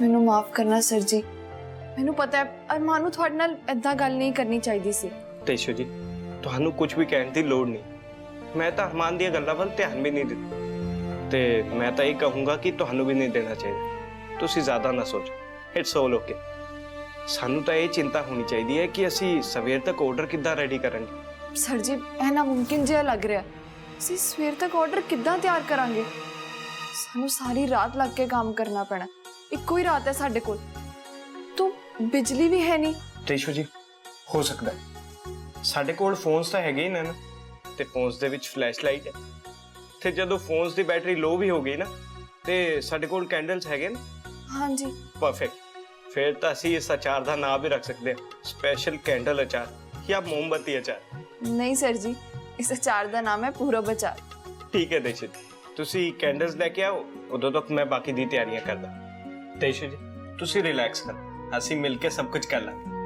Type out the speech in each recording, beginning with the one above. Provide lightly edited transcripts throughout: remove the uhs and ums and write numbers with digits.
मैनू माफ करना सर जी, मैनू पता है अरमान नूं तुहाडे नाल इदां गल नहीं करनी चाहिदी सी। तेशो जी तुहानू कुछ भी कहने की लोड़ नहीं, मैं तो अरमान दी गल्लां वल ध्यान भी नहीं दिता ते मैं तो ये कहूँगा कि तुहानू भी नहीं देना चाहिए। तुसी ज़्यादा ना सोचो, इट्स ऑल ओके। सानू तो ये चिंता होनी चाहिए है कि असी सवेर तक ऑर्डर किद्दां रेडी करांगे। सर जी ਇਹ नामुमकिन जिहा लग रहा ਅਸੀਂ ਸਵੇਰ तक ऑर्डर किद्दां तैयार करांगे? सानू सारी रात लग के काम करना पैना, इक्को ही रात है साडे कोल, तो बिजली भी है नहीं। तेशो जी हो सकता है साडे कोल फोन्स तो हैगे ही ना ते फोन्स दे विच फ्लैश लाइट है ते जदों फोन्स दी बैटरी लो भी हो गई ना ते साडे कोल कैंडल्स हैगे ना। हाँ जी परफेक्ट, फिर तो असी इस अचार का नाम भी रख सकते हैं, स्पेशल कैंडल अचार या मोमबत्ती अचार। नहीं सर जी, इस अचार का नाम है पूरब अचार। ठीक है देशु जी, तुसी कैंडल्स लेके आओ, उदों तक मैं बाकी दी तैयारियां करदा। देशु जी तुसी रिलैक्स कर, असी मिलके सब कुछ कर लांगे।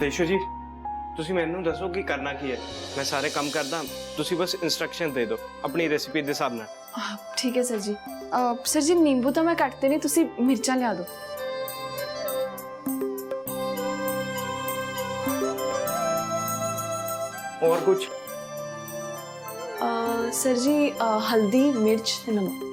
देशो जी तुसी मैनू दसो कि करना की है, मैं सारे काम करदा, तुसी बस इंस्ट्रक्शन दे दो अपनी रेसिपी दे हिसाब नाल। ठीक है सर जी। सर जी नींबू तो मैं कटते नहीं, तुसी मिर्चा लिया दो। और कुछ? सर जी हल्दी मिर्च ते नमक।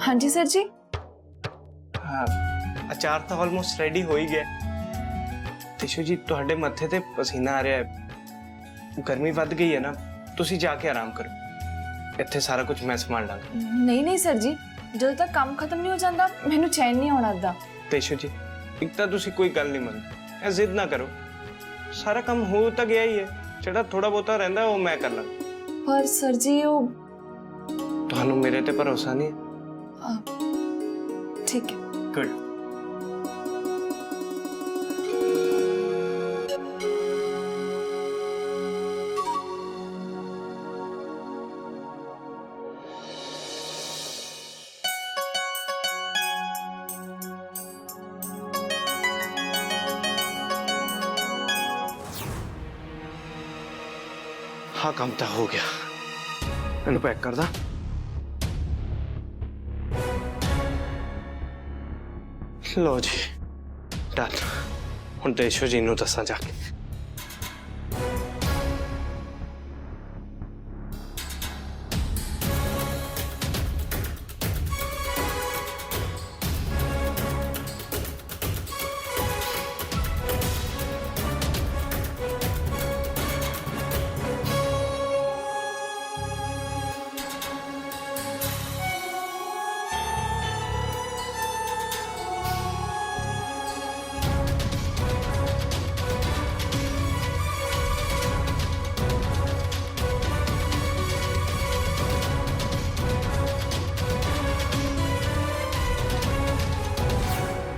हाँ जी सर जी। हाँ, अचार तो ऑलमोस्ट रेडी हो ही गया। तेशो जी तुहाडे मत्थे ते पसीना आ रहा है, गर्मी वध गई है ना, तुसी जाके आराम करो, इत्थे सारा कुछ मैं संभाल लांगा। नहीं नहीं सर जी, जब तक काम खत्म नहीं हो जाता मैनू चैन नहीं आना दा। तेशो जी एक तो तुसी कोई गल नहीं मनदे, जिद ना करो, सारा काम हो तो गया ही है, जेड़ा थोड़ा बहुता रहिंदा है वो मैं कर लांगा। पर सर जी वो तुहानू मेरे ते भरोसा नहीं है? ठीक है। गुड। हाँ काम तो हो गया, इन्हें पैक कर दा। लो जी डन हुण देशो जी नूं दसां जाके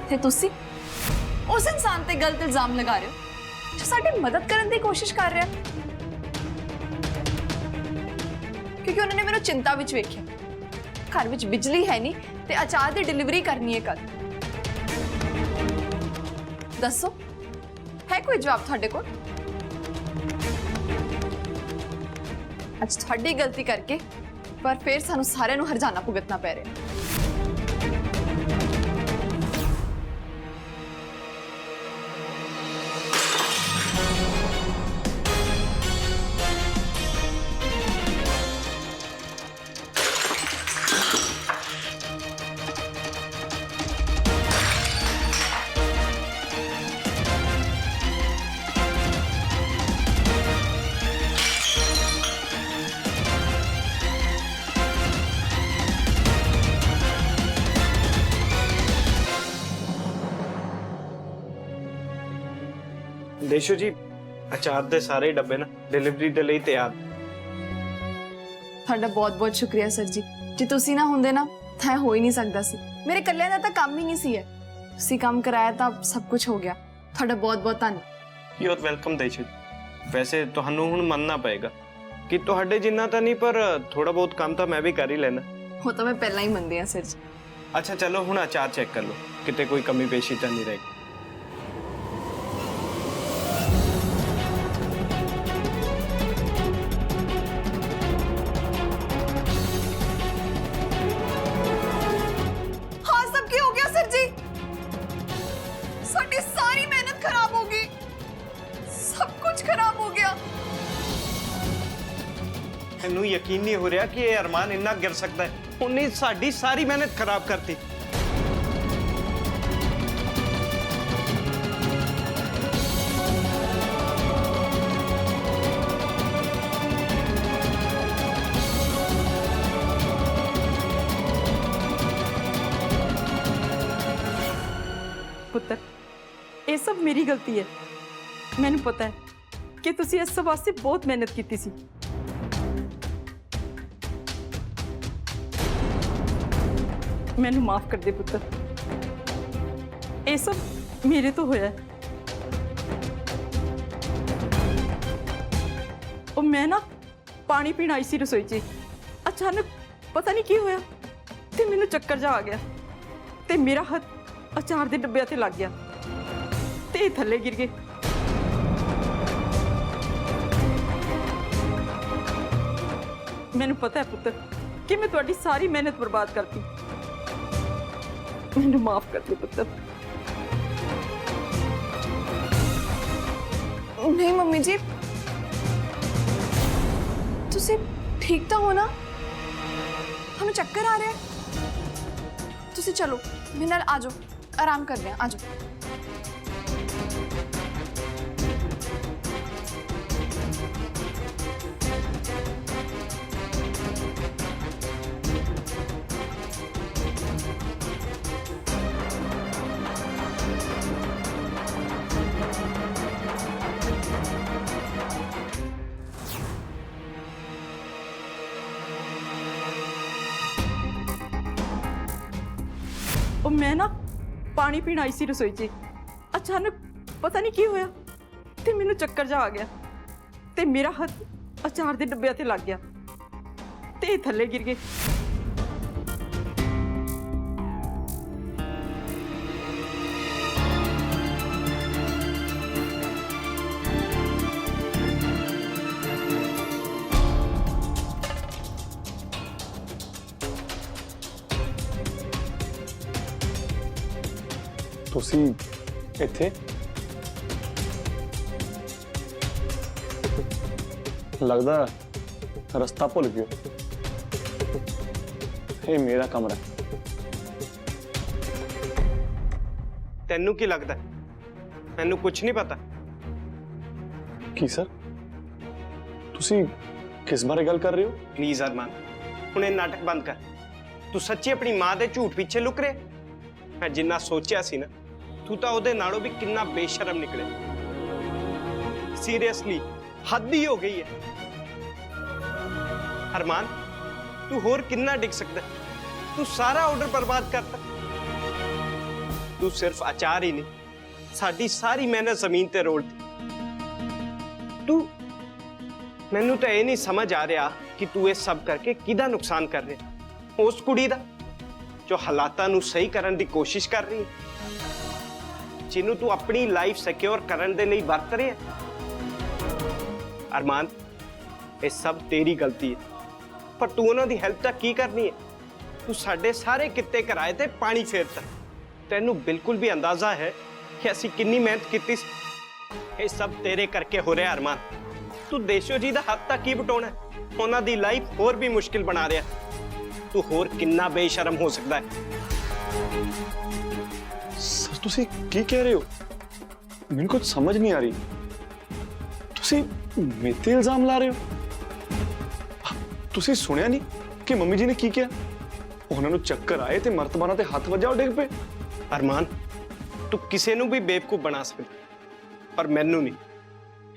ਤੇ ਤੁਸੀਂ ਉਸ ਇਨਸਾਨ ਤੇ ਗਲਤ ਇਲਜ਼ਾਮ ਲਗਾ ਰਹੇ ਹੋ ਜੋ ਸਾਡੀ ਮਦਦ ਕਰਨ ਦੀ ਕੋਸ਼ਿਸ਼ ਕਰ ਰਿਹਾ ਕਿਉਂਕਿ ਉਹਨਾਂ ਨੇ ਮੈਨੂੰ ਚਿੰਤਾ ਵਿੱਚ ਵੇਖਿਆ ਘਰ ਵਿੱਚ ਬਿਜਲੀ ਹੈ ਨਹੀਂ ਤੇ ਅਚਾਰ ਦੀ ਡਿਲੀਵਰੀ ਕਰਨੀ ਹੈ ਕੱਲ ਦੱਸੋ ਹੈ ਕੋਈ ਜਵਾਬ ਤੁਹਾਡੇ ਕੋਲ ਅੱਜ ਤੁਹਾਡੀ ਗਲਤੀ ਕਰਕੇ ਪਰ ਫਿਰ ਸਾਨੂੰ ਸਾਰਿਆਂ ਨੂੰ ਹਰਜਾਨਾ ਭੁਗਤਣਾ ਪੈ ਰਿਹਾ देशो जी अचार दे सारे डब्बे ना डिलीवरी दे ਲਈ ਤਿਆਰ ਤੁਹਾਡਾ ਬਹੁਤ-ਬਹੁਤ ਸ਼ੁਕਰੀਆ ਸਰ ਜੀ ਜੇ ਤੁਸੀਂ ਨਾ ਹੁੰਦੇ ਨਾ ਤਾਂ ਇਹ ਹੋ ਹੀ ਨਹੀਂ ਸਕਦਾ ਸੀ ਮੇਰੇ ਇਕੱਲਿਆਂ ਦਾ ਤਾਂ ਕੰਮ ਹੀ ਨਹੀਂ ਸੀ ਹੈ ਤੁਸੀਂ ਕੰਮ ਕਰਾਇਆ ਤਾਂ ਸਭ ਕੁਝ ਹੋ ਗਿਆ ਤੁਹਾਡਾ ਬਹੁਤ-ਬਹੁਤ ਧੰਨਵਾਦ ਯੂ ਆਰ ਵੈਲਕਮ ਦੇਸ਼ੋ ਜੀ ਵੈਸੇ ਤੁਹਾਨੂੰ ਹੁਣ ਮੰਨਣਾ ਪਏਗਾ ਕਿ ਤੁਹਾਡੇ ਜਿੰਨਾ ਤਾਂ ਨਹੀਂ ਪਰ ਥੋੜਾ ਬਹੁਤ ਕੰਮ ਤਾਂ ਮੈਂ ਵੀ ਕਰ ਹੀ ਲੈਣਾ ਉਹ ਤਾਂ ਮੈਂ ਪਹਿਲਾਂ ਹੀ ਮੰਨਦੀ ਹਾਂ ਸਰ ਜੀ ਅੱਛਾ ਚਲੋ ਹੁਣ ਅਚਾਰ ਚੈੱਕ ਕਰ ਲਓ ਕਿਤੇ ਕੋਈ ਕਮੀ ਪੇਸ਼ੀ ਤਾਂ ਨਹੀਂ ਰਹੇਗੀ साड़ी सारी मेहनत खराब हो गई सब कुछ खराब हो गया ਮੈਨੂੰ ਯਕੀਨ ਨਹੀਂ ਹੋ ਰਿਹਾ ਕਿ ਇਹ ਅਰਮਾਨ ਇੰਨਾ ਗਿਰ ਸਕਦਾ ਹੈ ਉਹਨੇ ਸਾਡੀ ਸਾਰੀ ਮਿਹਨਤ ਖਰਾਬ ਕਰਤੀ ਪੁੱਤਰ ਇਹ ਸਭ ਮੇਰੀ ਗਲਤੀ ਹੈ ਮੈਨੂੰ ਪਤਾ ਹੈ ਕਿ ਤੁਸੀਂ ਇਸ ਸਭ ਵਾਸਤੇ ਬਹੁਤ ਮਿਹਨਤ ਕੀਤੀ ਸੀ ਮੈਨੂੰ ਮਾਫ ਕਰ ਦੇ ਪੁੱਤਰ ਇਹ ਸਭ ਮੇਰੇ ਤੋਂ ਹੋਇਆ ਉਹ ਮੈਂ ਨਾ ਪਾਣੀ ਪੀਣ ਆਈ ਸੀ ਰਸੋਈ 'ਚ ਅਚਾਨਕ ਪਤਾ ਨਹੀਂ ਕੀ ਹੋਇਆ ਤੇ ਮੈਨੂੰ ਚੱਕਰ ਜਾ ਆ ਗਿਆ ਤੇ ਮੇਰਾ ਹੱਥ अचार के डब्बे ते लग गया ते थले गिर गए मैनू पता है पुत्र कि मैं तुहाडी सारी मेहनत बर्बाद करती मैनू माफ कर दे पुत्र नहीं मम्मी जी तुसी ठीक तो हो ना हमें चक्कर आ रहे हैं तुसी चलो मेरे नाल आ जाओ आराम कर रहे हैं आ जाओ ਉਹ ਮੈਂ ਨਾ ਪਾਣੀ ਪੀਣ ਆਈ ਸੀ ਰਸੋਈ 'ਚ ਅਚਾਨਕ ਪਤਾ ਨਹੀਂ ਕੀ ਹੋਇਆ ਤੇ ਮੈਨੂੰ ਚੱਕਰ ਜਾ ਆ ਗਿਆ ਤੇ ਮੇਰਾ ਹੱਥ ਅਚਾਰ ਦੇ ਡੱਬਿਆਂ ਤੇ ਲੱਗ ਗਿਆ ਤੇ ਥੱਲੇ ਗਿਰ ਗਏ ਤੁਸੀਂ ਇੱਥੇ ਲੱਗਦਾ ਰਸਤਾ ਭੁੱਲ ਗਏ ਹੋ। ਇਹ ਮੇਰਾ ਕਮਰਾ ਹੈ। ਤੈਨੂੰ ਕੀ ਲੱਗਦਾ ਮੈਨੂੰ ਕੁਝ ਨਹੀਂ ਪਤਾ? ਕੀ ਸਰ, ਤੁਸੀਂ ਕਿਸ ਬਾਰੇ ਗੱਲ ਕਰ ਰਹੇ ਹੋ? ਪਲੀਜ਼ ਅਰਮਾਨ, ਹੁਣ ਇਹ ਨਾਟਕ ਬੰਦ ਕਰ। ਤੂੰ ਸੱਚੀ ਆਪਣੀ ਮਾਂ ਦੇ ਝੂਠ ਪਿੱਛੇ ਲੁਕ ਰਿਹਾ? ਮੈਂ ਜਿੰਨਾ ਸੋਚਿਆ ਸੀ ਨਾ, ਤੂੰ ਤਾਂ ਉਹਦੇ ਨਾਲੋਂ ਵੀ ਕਿੰਨਾ ਬੇਸ਼ਰਮ ਨਿਕਲਿਆ। ਸੀਰੀਅਸਲੀ ਹੱਦ ਹੀ ਹੋ ਗਈ ਹੈ। ਅਰਮਾਨ, ਤੂੰ ਹੋਰ ਕਿੰਨਾ ਡਿੱਗ ਸਕਦਾ? ਤੂੰ ਸਾਰਾ ਆਰਡਰ ਬਰਬਾਦ ਕਰਤਾ। ਤੂੰ ਸਿਰਫ ਅਚਾਰ ਹੀ ਨਹੀਂ, ਸਾਡੀ ਸਾਰੀ ਮਿਹਨਤ ਜ਼ਮੀਨ ਤੇ ਰੋੜਤੀ। ਤੂੰ ਮੈਨੂੰ ਤਾਂ ਇਹ ਨਹੀਂ ਸਮਝ ਆ ਰਿਹਾ ਕਿ ਤੂੰ ਇਹ ਸਭ ਕਰਕੇ ਕਿਹਦਾ ਨੁਕਸਾਨ ਕਰ ਰਿਹਾ? ਉਸ ਕੁੜੀ ਦਾ ਜੋ ਹਾਲਾਤਾਂ ਨੂੰ ਸਹੀ ਕਰਨ ਦੀ ਕੋਸ਼ਿਸ਼ ਕਰ ਰਹੀ ਹੈ, ਜਿਹਨੂੰ ਤੂੰ ਆਪਣੀ ਲਾਈਫ ਸਿਕਿਉਰ ਕਰਨ ਦੇ ਲਈ ਵਰਤ ਰਿਹਾ ਹੈ। ਅਰਮਾਨ, ਇਹ ਸਭ ਤੇਰੀ ਗਲਤੀ ਹੈ, ਪਰ ਤੂੰ ਉਹਨਾਂ ਦੀ ਹੈਲਪ ਤਾਂ ਕੀ ਕਰਨੀ ਹੈ? ਤੂੰ ਸਾਡੇ ਸਾਰੇ ਕਿੱਤੇ ਕਿਰਾਏ ਤੇ ਪਾਣੀ ਫੇਰਤਾ। ਤੈਨੂੰ ਬਿਲਕੁਲ ਵੀ ਅੰਦਾਜ਼ਾ ਹੈ ਕਿ ਅਸੀਂ ਕਿੰਨੀ ਮਿਹਨਤ ਕੀਤੀ ਸੀ? ਇਹ ਸਭ ਤੇਰੇ ਕਰਕੇ ਹੋ ਰਿਹਾ ਅਰਮਾਨ। ਤੂੰ ਦੇਸ਼ੋ ਜੀ ਦਾ ਹੱਥ ਤੱਕ ਕੀ ਬਟਾਉਣਾ? ਉਹਨਾਂ ਦੀ ਲਾਈਫ ਹੋਰ ਵੀ ਮੁਸ਼ਕਿਲ ਬਣਾ ਰਿਹਾ। ਤੂੰ ਹੋਰ ਕਿੰਨਾ ਬੇਸ਼ਰਮ ਹੋ ਸਕਦਾ ਹੈ? ਸਰ ਤੁਸੀਂ ਕੀ ਕਹਿ ਰਹੇ ਹੋ? ਮੈਨੂੰ ਕੁਝ ਸਮਝ ਨਹੀਂ ਆ ਰਹੀ। ਤੁਸੀਂ ਮੇਰੇ ਤੇ ਇਲਜ਼ਾਮ ਲਾ ਰਹੇ ਹੋ? ਤੁਸੀਂ ਸੁਣਿਆ ਨਹੀਂ ਕਿ ਮੰਮੀ ਜੀ ਨੇ ਕੀ ਕਿਹਾ? ਉਹਨਾਂ ਨੂੰ ਚੱਕਰ ਆਏ ਤੇ ਮਰਤਬਾਨਾਂ ਤੇ ਹੱਥ ਵੱਜਾ, ਉਹ ਡਿੱਗ ਪਏ। ਅਰਮਾਨ, ਤੂੰ ਕਿਸੇ ਨੂੰ ਵੀ ਬੇਵਕੂਫ ਬਣਾ ਸਕਦਾ, ਪਰ ਮੈਨੂੰ ਨਹੀਂ।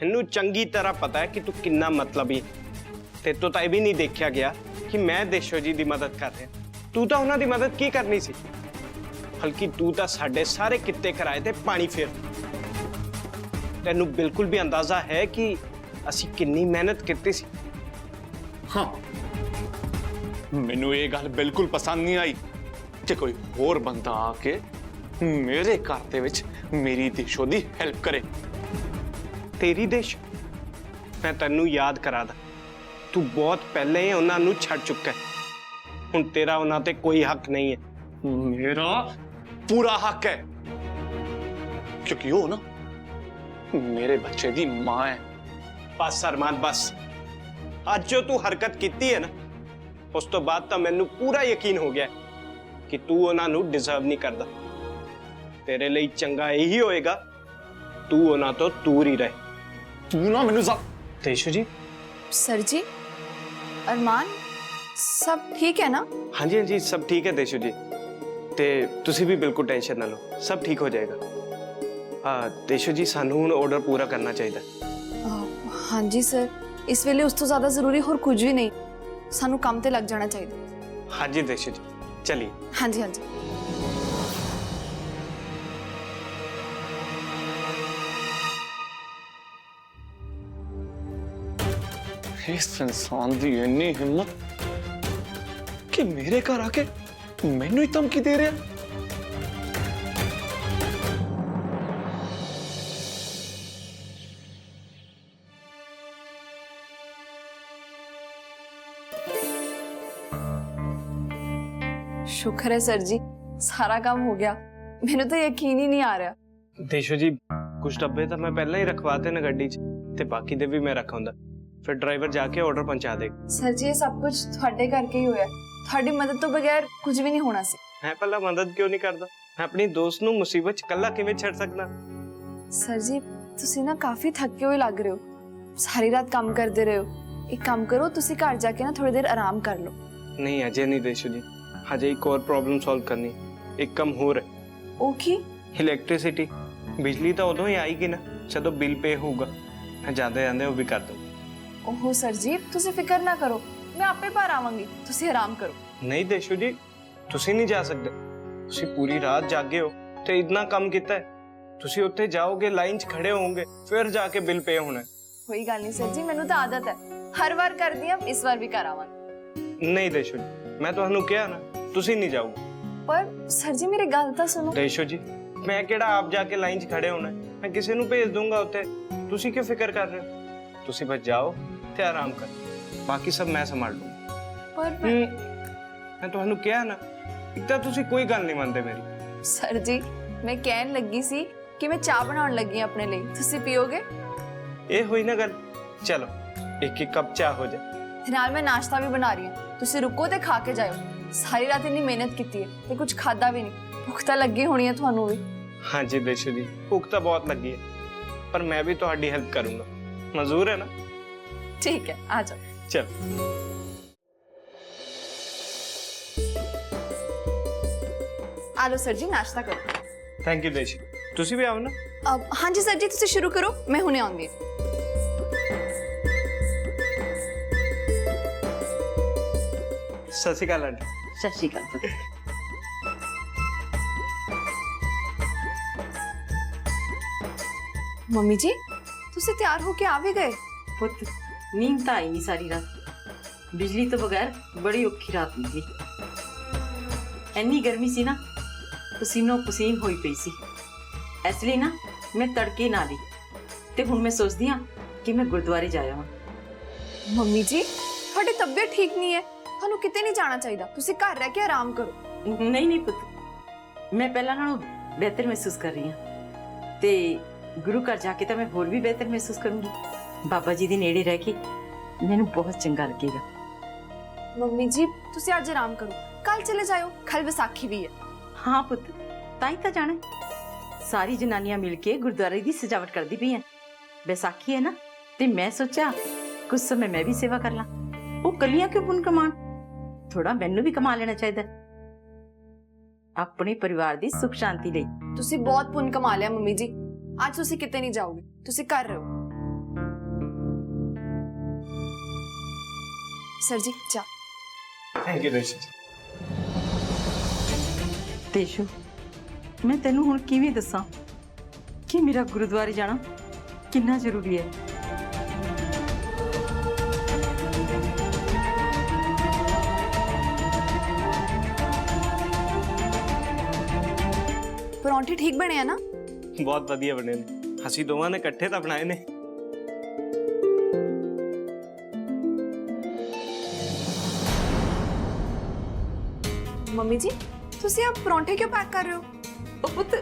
ਮੈਨੂੰ ਚੰਗੀ ਤਰ੍ਹਾਂ ਪਤਾ ਹੈ ਕਿ ਤੂੰ ਕਿੰਨਾ ਮਤਲਬੀ ਹੈ। ਤੇ ਤੂੰ ਤਾਂ ਇਹ ਵੀ ਨਹੀਂ ਦੇਖਿਆ ਗਿਆ ਕਿ ਮੈਂ ਦੇਸ਼ੋ ਜੀ ਦੀ ਮਦਦ ਕਰ ਰਿਹਾ। ਤੂੰ ਤਾਂ ਉਹਨਾਂ ਦੀ ਮਦਦ ਕੀ ਕਰਨੀ ਸੀ? ਹਲਕੀ ਤੂੰ ਤਾਂ ਸਾਡੇ ਸਾਰੇ ਕਿੱਤੇ ਕਿਰਾਏ ਤੇ ਪਾਣੀ ਫੇਰ। ਤੈਨੂੰ ਬਿਲਕੁਲ ਵੀ ਅੰਦਾਜ਼ਾ ਹੈ ਕਿ ਅਸੀਂ ਕਿੰਨੀ ਮਿਹਨਤ ਕੀਤੀ ਸੀ? ਹਾਂ, ਮੈਨੂੰ ਇਹ ਗੱਲ ਬਿਲਕੁਲ ਪਸੰਦ ਨਹੀਂ ਆਈ ਕਿ ਕੋਈ ਹੋਰ ਬੰਦਾ ਆ ਕੇ ਮੇਰੇ ਘਰ ਦੇ ਵਿੱਚ ਮੇਰੀ ਦੇਸ਼ੋ ਦੀ ਹੈਲਪ ਕਰੇ। ਤੇਰੀ ਦੇਸ਼? ਮੈਂ ਤੈਨੂੰ ਯਾਦ ਕਰਾ ਦਾਂ, ਤੂੰ ਬਹੁਤ ਪਹਿਲੇ ਹੀ ਉਹਨਾਂ ਨੂੰ ਛੱਡ ਚੁੱਕਾ ਹੈ। ਹੁਣ ਤੇਰਾ ਉਹਨਾਂ ਤੇ ਕੋਈ ਹੱਕ ਨਹੀਂ ਹੈ। ਮੇਰਾ ਪੂਰਾ ਹੱਕ ਹੈ, ਕਿਉਂਕਿ ਉਹ ਨਾ ਮੇਰੇ ਬੱਚੇ ਦੀ ਮਾਂ ਹੈ। ਬਸ ਅਰਮਾਨ, ਬਸ। ਅੱਜ ਜੋ ਤੂੰ ਹਰਕਤ ਕੀਤੀ ਹੈ ਨਾ, ਉਸ ਤੋਂ ਬਾਅਦ ਤਾਂ ਮੈਨੂੰ ਪੂਰਾ ਯਕੀਨ ਹੋ ਗਿਆ ਕਿ ਤੂੰ ਉਹਨਾਂ ਨੂੰ ਡਿਜ਼ਰਵ ਨਹੀਂ ਕਰਦਾ। ਤੇਰੇ ਲਈ ਚੰਗਾ ਇਹੀ ਹੋਏਗਾ ਤੂੰ ਉਹਨਾਂ ਤੋਂ ਦੂਰ ਹੀ ਰਹੇ। ਤੂੰ ਨਾ ਮੈਨੂੰ ਦੇਸ਼ੂ ਜੀ। सर जी, अरमान सब ठीक है ना? ਹਾਂਜੀ ਹਾਂਜੀ, ਸਭ ਠੀਕ ਹੈ ਦੇਸ਼ੂ ਜੀ। ਤੇ ਤੁਸੀਂ ਵੀ ਬਿਲਕੁਲ ਟੈਨਸ਼ਨ ਨਾ ਲਓ, ਸਭ ਠੀਕ ਹੋ ਜਾਏਗਾ। ਦੇਸ਼ੂ ਜੀ, ਸਾਨੂੰ ਹੁਣ ਆਰਡਰ ਪੂਰਾ ਕਰਨਾ ਚਾਹੀਦਾ। हाँ जी सर, इस वेले उस तो ज़्यादा ज़रूरी होर कुछ भी नहीं। सानू काम ते लग जाना चाहिए। ਹਾਂਜੀ ਦੇਸ਼ੂ ਜੀ, ਚਲਿए। हाँ जी, हाँ जी। इस इंसान की इन्नी हिम्मत कि मेरे घर आके मैनू ही धमकी दे रहा। शुक्र है सर जी, सारा काम हो गया। मैंने तो यकीन ही नहीं आ रहा। ਦੇਸ਼ੂ ਜੀ, ਕੁਝ ਡੱਬੇ ਤਾਂ ਮੈਂ ਪਹਿਲਾਂ ਹੀ ਰਖਵਾਤੇ ਨੇ ਗੱਡੀ 'ਚ, ਤੇ ਬਾਕੀ ਦੇ ਵੀ ਮੈਂ ਰੱਖਾਂਦਾ। ਫਿਰ ਡਰਾਈਵਰ ਜਾके ਆਰਡਰ ਪਹੁੰਚਾ ਦੇਗਾ। सर जी, ये सब कुछ ਤੁਹਾਡੇ ਕਰਕੇ ਹੀ ਹੋਇਆ। ਤੁਹਾਡੀ ਮਦਦ ਤੋਂ ਬਗੈਰ ਕੁਝ ਵੀ ਨਹੀਂ ਹੋਣਾ ਸੀ। ਮੈਂ ਪਹਿਲਾਂ ਮਦਦ ਕਿਉਂ ਨਹੀਂ ਕਰਦਾ? ਮੈਂ ਆਪਣੀ ਦੋਸਤ ਨੂੰ ਮੁਸੀਬਤ 'ਚ ਇਕੱਲਾ ਕਿਵੇਂ ਛੱਡ ਸਕਦਾ? ਸਰ ਜੀ, ਤੁਸੀਂ ਨਾ ਕਾਫੀ ਥੱਕੇ ਹੋਏ ਲੱਗ ਰਹੇ ਹੋ। ਸਾਰੀ ਰਾਤ ਕੰਮ ਕਰਦੇ ਰਹੇ ਹੋ। ਇੱਕ ਕੰਮ ਕਰੋ, ਤੁਸੀਂ ਘਰ ਜਾ ਕੇ ਨਾ ਥੋੜੀ ਦੇਰ ਆਰਾਮ ਕਰ ਲਓ। ਨਹੀਂ, ਅਜੇ ਨਹੀਂ ਦੇਸ਼ੂ ਜੀ, ਹਜੇ ਇੱਕ ਹੋਰ ਪ੍ਰੋਬਲਮ ਸੋਲਵ ਕਰਨੀ। ਇੱਕ ਕੰਮ ਹੋਰ ਹੈ। ਉਹ ਕੀ? ਇਲੈਕਟ੍ਰਿਸਿਟੀ, ਬਿਜਲੀ ਤਾਂ ਉਦੋਂ ਹੀ ਆਏਗੀ ਨਾ ਜਦੋਂ ਬਿੱਲ ਪੇ ਹੋਊਗਾ। ਮੈਂ ਜਾਂਦੇ ਜਾਂਦੇ ਉਹ ਵੀ ਕਰ ਦੂੰ। ਓਹੋ ਸਰ ਜੀ, ਤੁਸੀਂ ਫਿਕਰ ਨਾ ਕਰੋ, ਮੈਂ ਆਪੇ ਬਾਹਰ ਆਵਾਂਗੀ। ਤੁਸੀਂ ਆਰਾਮ ਕਰੋ। ਨਹੀਂ ਦੇਸ਼ੂ ਜੀ, ਤੁਸੀਂ ਨਹੀਂ ਜਾ ਸਕਦੇ। ਤੁਸੀਂ ਪੂਰੀ ਰਾਤ ਜਾਗੇ ਹੋ ਤੇ ਇਤਨਾ ਕੰਮ ਕੀਤਾ ਹੈ। ਤੁਸੀਂ ਉੱਥੇ ਜਾਓਗੇ, ਲਾਈਨ 'ਚ ਖੜੇ ਹੋਵੋਗੇ, ਫਿਰ ਜਾ ਕੇ ਬਿੱਲ ਪੇ ਹੋਣਾ। ਕੋਈ ਗੱਲ ਨਹੀਂ ਸਰ ਜੀ, ਮੈਨੂੰ ਤਾਂ ਆਦਤ ਹੈ। ਹਰ ਵਾਰ ਕਰਦੀ ਹਾਂ, ਇਸ ਵਾਰ ਵੀ ਕਰ ਆਵਾਂਗੀ। ਨਹੀਂ ਦੇਸ਼ੂ ਜੀ, ਮੈਂ ਤੁਹਾਨੂੰ ਕਿਹਾ ਨਾ, ਤੁਸੀਂ ਨਹੀਂ ਜਾਓਗੇ। ਪਰ ਸਰ ਜੀ, ਮੇਰੀ ਗੱਲ ਤਾਂ ਸੁਣੋ। ਦੇਸ਼ੂ ਜੀ, ਮੈਂ ਕਿਹੜਾ ਆਪ ਜਾ ਕੇ ਲਾਈਨ 'ਚ ਖੜੇ ਹੋਣਾ? ਮੈਂ ਕਿਸੇ ਨੂੰ ਭੇਜ ਦੂੰਗਾ ਉੱਥੇ। ਤੁਸੀਂ ਕਿਉਂ ਫਿਕਰ ਕਰ ਰਹੇ ਹੋ? ਤੁਸੀਂ ਬਸ ਜਾਓ ਤੇ ਆਰਾਮ ਕਰੋ, ਬਾਕੀ ਸਭ ਮੈਂ ਸੰਭਾਲ ਲੂੰਗਾ। ਪਰ ਮੈਂ ਤੁਹਾਨੂੰ ਕਿਹਾ ਨਾ, ਇੱਕ ਤਾਂ ਤੁਸੀਂ ਕੋਈ ਗੱਲ ਨਹੀਂ ਮੰਨਦੇ ਮੇਰੀ। ਸਰ ਜੀ, मैं कहन लगी सी कि मैं चाह बनाउण लगी अपने लिए, तुसी पियोगे? ये हुई ना गल, चलो एक एक कप चाह हो जाए। ते नाल मैं नाश्ता भी बना रही हूं, तुसी रुको ते खा के जाओ। सारी रात इतनी मेहनत की है ते कुछ खादा भी नहीं, भुख तां लगी होनी है तुहानू भी। हाँ जी देशु जी, भुख तो बहुत लगी है, पर मैं भी तुहाडी हेल्प करूंगा। मंजूर है ना? ठीक है, आ जाओ। चल। आ लो सर जी, नाश्ता करो। थैंक यू देशु, तुसी भी आओ ना। अब हाँ जी सर जी, तुसी शुरू करो, मैं हुणे आउंदी हां। सत श्री अकाल आंटी। सत श्री अकाल पुੱਤ। मम्मी जी, तुसी तैयार होके आ भी गए? पुੱਤ नींद ਤਾਂ ਆਈ ਨਹੀਂ ਸਾਰੀ ਰਾਤ। ਬਿਜਲੀ ਤੋਂ ਬਗੈਰ ਬੜੀ ਔਖੀ ਰਾਤ ਨਿਕਲੀ। ਇੰਨੀ ਗਰਮੀ ਸੀ ਨਾ, ਪਸੀਨੋ ਪਸੀਨ ਹੋਈ ਪਈ ਸੀ। ਇਸ ਲਈ ਨਾ ਮੈਂ ਤੜਕੇ ਨਾ ਲਈ ਤੇ ਹੁਣ ਮੈਂ ਸੋਚਦੀ ਹਾਂ ਕਿ ਮੈਂ ਗੁਰਦੁਆਰੇ ਜਾ ਆਵਾਂ। ਮੰਮੀ ਜੀ, ਤੁਹਾਡੀ ਤਬੀਅਤ ਠੀਕ ਨਹੀਂ ਹੈ, ਤੁਹਾਨੂੰ ਕਿਤੇ ਨਹੀਂ ਜਾਣਾ ਚਾਹੀਦਾ, ਤੁਸੀਂ ਘਰ ਰਹਿ ਕੇ ਆਰਾਮ ਕਰੋ। ਨਹੀਂ ਨਹੀਂ ਪੁੱਤ, ਮੈਂ ਪਹਿਲਾਂ ਨਾਲੋਂ ਬਿਹਤਰ ਮਹਿਸੂਸ ਕਰ ਰਹੀ ਹਾਂ ਤੇ ਗੁਰੂ ਘਰ ਜਾ ਕੇ ਤਾਂ ਮੈਂ ਹੋਰ ਵੀ ਬਿਹਤਰ ਮਹਿਸੂਸ ਕਰੂੰਗੀ। ਬਾਬਾ ਜੀ ਦੇ ਨੇੜੇ ਰਹਿ ਕੇ ਮੈਨੂੰ ਬਹੁਤ ਚੰਗਾ ਲੱਗੇਗਾ। ਮੰਮੀ ਜੀ, ਤੁਸੀਂ ਅੱਜ ਆਰਾਮ ਕਰੋ, ਕੱਲ ਚਲੇ ਜਾਇਓ, ਕੱਲ ਵਿਸਾਖੀ ਵੀ ਹੈ। ਹਾਂ ਪੁੱਤ, ਤਾਂ ਹੀ ਤਾਂ ਜਾਣਾ ਹੈ। ਸਾਰੀ ਜਨਾਨੀਆਂ ਮਿਲ ਕੇ ਗੁਰਦੁਆਰੇ ਦੀ ਸਜਾਵਟ ਕਰਦੀ ਪਈ ਹੈ। ਵਿਸਾਖੀ ਹੈ ਨਾ, ਤੇ ਮੈਂ ਸੋਚਿਆ ਕੁਝ ਸਮੇਂ ਮੈਂ ਵੀ ਸੇਵਾ ਕਰ ਲਾਂ। ਉਹ ਕੱਲੀਆਂ ਕਿਉਂ ਪੁੰਨ ਕਮਾਣ, ਥੋੜਾ ਮੈਨੂੰ ਵੀ ਕਮਾ ਲੈਣਾ ਚਾਹੀਦਾ ਆਪਣੇ ਪਰਿਵਾਰ ਦੀ ਸੁਖ ਸ਼ਾਂਤੀ ਲਈ। ਤੁਸੀਂ ਬਹੁਤ ਪੁੰਨ ਕਮਾ ਲਿਆ ਮੰਮੀ ਜੀ, ਅੱਜ ਤੁਸੀਂ ਕਿਤੇ ਨਹੀਂ ਜਾਓਗੇ, ਤੁਸੀਂ ਕਰ ਰਹੇ ਹੋ। ਸਰ ਜੀ, ਚਾਹ। थैंक यू देशु जी। ਦੇਸ਼ੂ, ਮੈਂ ਤੈਨੂੰ ਹੁਣ ਕਿਵੇਂ ਦੱਸਾਂ ਕਿ ਮੇਰਾ ਗੁਰਦੁਆਰੇ ਜਾਣਾ ਕਿੰਨਾ ਜ਼ਰੂਰੀ ਹੈ। ਪਰੌਂਠੇ ਠੀਕ ਬਣੇ ਆ ਨਾ? बहुत वधिया बने ने, ਅਸੀਂ ਦੋਵਾਂ ਨੇ ਇਕੱਠੇ ਤਾਂ ਬਣਾਏ ਨੇ। ਮੰਮੀ ਜੀ, ਤੁਸੀਂ ਆ ਪਰੌਂਠੇ ਕਿਉਂ ਪੈਕ ਕਰ ਰਹੇ ਹੋ? ਉਹ ਪੁੱਤ,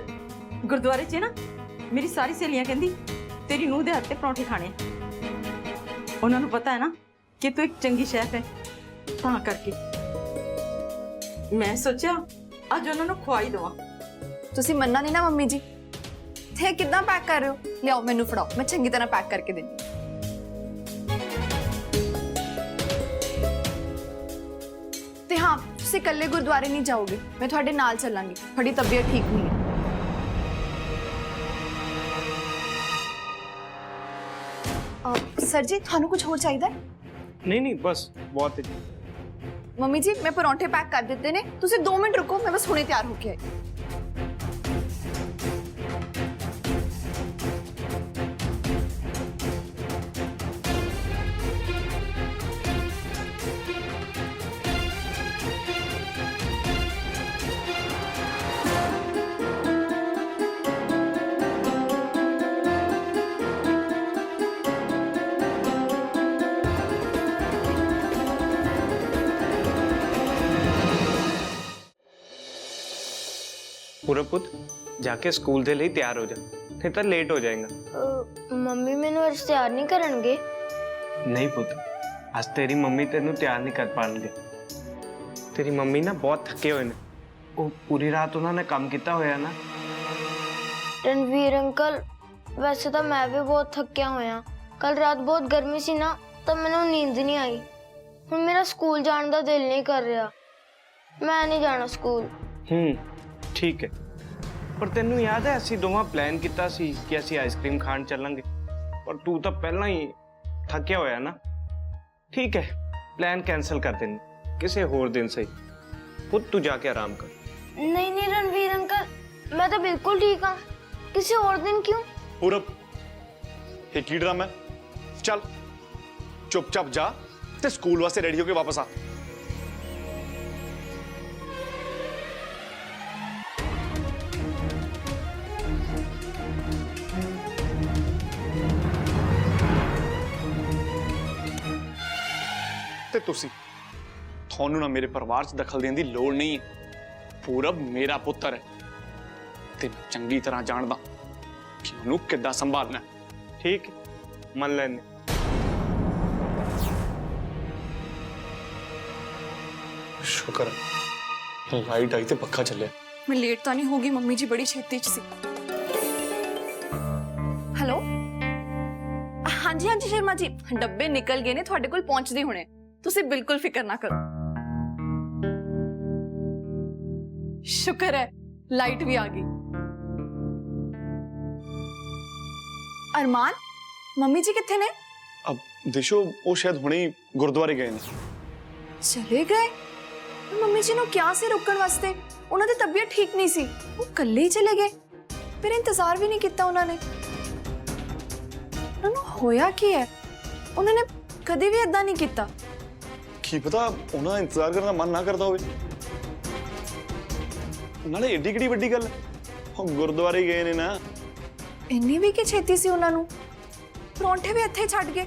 ਗੁਰਦੁਆਰੇ 'ਚ ਨਾ ਮੇਰੀ ਸਾਰੀ ਸਹੇਲੀਆਂ ਕਹਿੰਦੀ ਤੇਰੀ ਨੂੰਹ ਦੇ ਹੱਥ ਤੇ ਪਰੌਂਠੇ ਖਾਣੇ ਆ। ਉਹਨਾਂ ਨੂੰ ਪਤਾ ਹੈ ਨਾ ਕਿ ਤੂੰ ਇੱਕ ਚੰਗੀ ਸ਼ੈਫ ਹੈ, ਤਾਂ ਕਰਕੇ ਮੈਂ ਸੋਚਿਆ ਅੱਜ ਉਹਨਾਂ ਨੂੰ ਖਵਾਈ ਦੇਵਾਂ। ਤੁਸੀਂ ਮੰਨਣਾ ਨਹੀਂ ਨਾ ਮੰਮੀ ਜੀ, ਥੇ ਕਿੱਦਾਂ ਪੈਕ ਕਰ ਰਹੇ ਹੋ? ਲਿਆਓ ਮੈਨੂੰ ਫੜਾਓ, ਮੈਂ ਚੰਗੀ ਤਰ੍ਹਾਂ ਪੈਕ ਕਰਕੇ ਦਿੰਦੀ। ਤੇ ਹਾਂ, ਤੁਸੀਂ ਇਕੱਲੇ ਗੁਰਦੁਆਰੇ ਨਹੀਂ ਜਾਓਗੇ, ਮੈਂ ਤੁਹਾਡੇ ਨਾਲ ਚੱਲਾਂਗੀ, ਤੁਹਾਡੀ ਤਬੀਅਤ ਠੀਕ ਨਹੀਂ ਹੈ। ਸਰ ਜੀ, ਤੁਹਾਨੂੰ ਕੁਝ ਹੋਰ ਚਾਹੀਦਾ ਹੈ? नहीं नहीं, बस बहुत है। ਮੰਮੀ ਜੀ, ਮੈਂ ਪਰੌਂਠੇ ਪੈਕ ਕਰ ਦਿੱਤੇ ਨੇ, ਤੁਸੀਂ 2 ਮਿੰਟ ਰੁਕੋ, ਮੈਂ ਬਸ ਹੁਣੇ ਤਿਆਰ ਹੋ ਕੇ ਆਈ। पूरा पुत जाके स्कूल दे लिए तैयार हो जा, नहीं तो लेट हो जाएगा। ਮੰਮੀ ਮੈਨੂੰ ਅੱਜ ਤਿਆਰ ਨਹੀਂ ਕਰਨਗੇ? नहीं पुत, आज तेरी मम्मी तेनू तैयार नहीं कर पाएंगे। तेरी मम्मी ना बहुत थके हुए ने, वो पूरी रात उन्होंने काम किया होया ना। ਰਣਵੀਰ ਅੰਕਲ, ਵੈਸੇ ਤਾਂ ਮੈਂ ਵੀ ਬਹੁਤ ਥੱਕਿਆ ਹੋਇਆ। ਕੱਲ ਰਾਤ ਬਹੁਤ ਗਰਮੀ ਸੀ ਨਾ, ਤਾਂ ਮੈਨੂੰ ਨੀਂਦ ਨਹੀਂ ਆਈ। ਹੁਣ ਮੇਰਾ ਸਕੂਲ ਜਾਣ ਦਾ ਦਿਲ ਨਹੀਂ ਕਰ ਰਿਹਾ, ਮੈਂ ਨਹੀਂ ਜਾਣਾ ਸਕੂਲ। ठीक है, पर तेनू याद है असी दोवां प्लान किया सी कि असी आइसक्रीम खान चलांगे, पर तू तो पहला ही थकिया होया ना। ठीक है, प्लान कैंसिल कर देने, किसी होर दिन सही। पुत तू जाके आराम कर। नहीं नहीं रणवीर अंकल, मैं तो बिल्कुल ठीक हाँ, किसी और दिन क्यों? पूरब, ये की ड्रामा है? चल चुपचाप जा ते स्कूल वास्ते रेडी होके वापस आ। ਤੇ ਤੁਸੀਂ, ਤੁਹਾਨੂੰ ਨਾ ਮੇਰੇ ਪਰਿਵਾਰ 'ਚ ਦਖਲ ਦੇਣ ਦੀ ਲੋੜ ਨਹੀਂ ਹੈ। ਪੂਰਬ ਮੇਰਾ ਪੁੱਤਰ ਹੈ, ਤੇ ਮੈਂ ਚੰਗੀ ਤਰ੍ਹਾਂ ਜਾਣਦਾ ਕਿ ਉਹਨੂੰ ਕਿੱਦਾਂ ਸੰਭਾਲਣਾ ਹੈ। ठीक है, मन लेने। ਸ਼ੁਕਰ ਹੈ ਲਾਈਟ ਆਈ ਤੇ ਪੱਖਾ ਚੱਲਿਆ। मैं लेट तो नहीं होगी, मम्मी जी बड़ी छेती च सी। हेलो, हाँ जी शर्मा जी, डब्बे निकल गए ने, ਤੁਹਾਡੇ ਕੋਲ ਪਹੁੰਚਦੇ ਹੋਣੇ। ਤੁਸੀਂ ਬਿਲਕੁਲ ਫਿਕਰ ਨਾ ਕਰੋ। ਸ਼ੁਕਰ ਹੈ ਲਾਈਟ ਵੀ ਆ ਗਈ। ਅਰਮਾਨ, ਮੰਮੀ ਜੀ ਕਿੱਥੇ ਨੇ? अब दिशो वो शायद हुणे ही गुरुद्वारे गए ने। ਚਲੇ ਗਏ? ਮੰਮੀ ਜੀ ਨੂੰ ਕਿਹਾ ਸੀ ਰੁਕਣ ਵਾਸਤੇ, ਉਹਨਾਂ ਦੀ ਤਬੀਅਤ ਠੀਕ ਨਹੀਂ ਸੀ, ਉਹ ਇਕੱਲੇ ਹੀ ਚਲੇ ਗਏ। ਫਿਰ ਇੰਤਜ਼ਾਰ ਵੀ ਨਹੀਂ ਕੀਤਾ ਉਹਨਾਂ ਨੇ। ਉਹਨਾਂ ਨੂੰ ਹੋਇਆ ਕੀ ਹੈ? ਉਹਨਾਂ ਨੇ ਕਦੇ ਵੀ ਇਦਾਂ ਨਹੀਂ ਕੀਤਾ। ਕੀ ਪਤਾ ਉਹਨਾਂ ਦਾ ਇੰਤਜ਼ਾਰ ਕਰਨ ਦਾ ਮਨ ਨਾ ਕਰਦਾ ਹੋਵੇ। ਨਾਲੇ ਏਡੀ ਕਿਹੜੀ ਵੱਡੀ ਗੱਲ ਹੈ, ਉਹ ਗੁਰਦੁਆਰੇ ਗਏ ਨੇ ਨਾ। ਇੰਨੀ ਵੀ ਕੀ ਛੇਤੀ ਸੀ ਉਹਨਾਂ ਨੂੰ? ਪਰੌਂਠੇ ਵੀ ਇੱਥੇ ਹੀ ਛੱਡ ਗਏ।